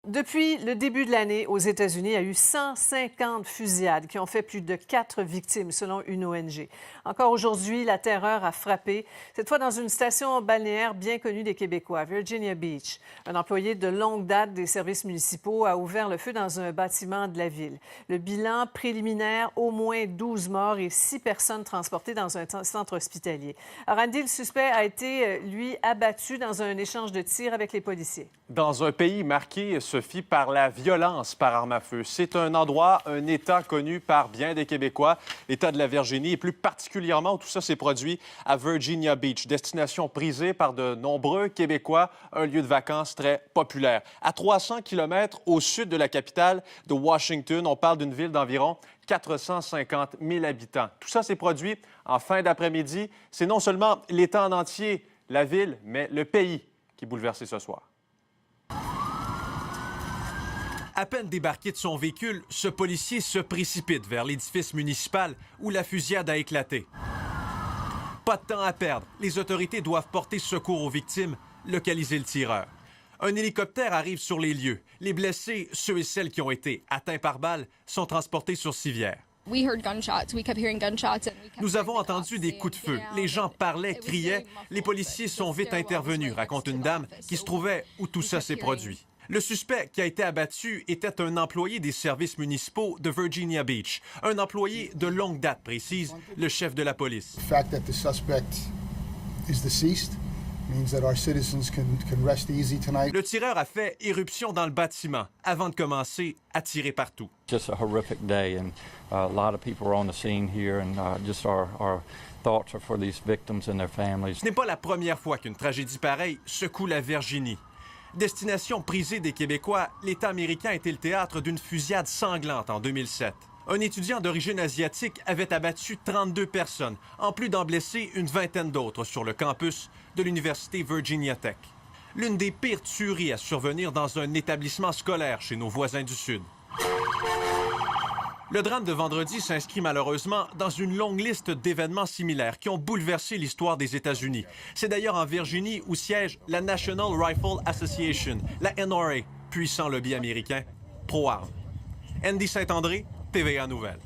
Depuis le début de l'année, aux États-Unis, il y a eu 150 fusillades qui ont fait plus de 4 victimes, selon une ONG. Encore aujourd'hui, la terreur a frappé, cette fois dans une station balnéaire bien connue des Québécois, Virginia Beach. Un employé de longue date des services municipaux a ouvert le feu dans un bâtiment de la ville. Le bilan préliminaire, au moins 12 morts et 6 personnes transportées dans un centre hospitalier. Randy, le suspect a été, lui, abattu dans un échange de tirs avec les policiers. Dans un pays marqué, Sophie, par la violence par arme à feu. C'est un endroit, un État connu par bien des Québécois, l'État de la Virginie, et plus particulièrement où tout ça s'est produit à Virginia Beach, destination prisée par de nombreux Québécois, un lieu de vacances très populaire. À 300 km au sud de la capitale de Washington, on parle d'une ville d'environ 450 000 habitants. Tout ça s'est produit en fin d'après-midi. C'est non seulement l'État en entier, la ville, mais le pays qui est bouleversé ce soir. À peine débarqué de son véhicule, ce policier se précipite vers l'édifice municipal où la fusillade a éclaté. Pas de temps à perdre. Les autorités doivent porter secours aux victimes, localiser le tireur. Un hélicoptère arrive sur les lieux. Les blessés, ceux et celles qui ont été atteints par balle, sont transportés sur civière. Nous avons entendu des coups de feu. Les gens parlaient, criaient. Les policiers sont vite intervenus, raconte une dame qui se trouvait où tout ça s'est produit. Le suspect qui a été abattu était un employé des services municipaux de Virginia Beach. Un employé de longue date, précise le chef de la police. Le tireur a fait éruption dans le bâtiment avant de commencer à tirer partout. Just a horrific day and a lot of people are on the scene here and just our thoughts are for these victims and their families. Ce n'est pas la première fois qu'une tragédie pareille secoue la Virginie. Destination prisée des Québécois, l'État américain était le théâtre d'une fusillade sanglante en 2007. Un étudiant d'origine asiatique avait abattu 32 personnes, en plus d'en blesser une vingtaine d'autres sur le campus de l'Université Virginia Tech. L'une des pires tueries à survenir dans un établissement scolaire chez nos voisins du Sud. Le drame de vendredi s'inscrit malheureusement dans une longue liste d'événements similaires qui ont bouleversé l'histoire des États-Unis. C'est d'ailleurs en Virginie où siège la National Rifle Association, la NRA, puissant lobby américain pro-armes. Andy Saint-André, TVA Nouvelles.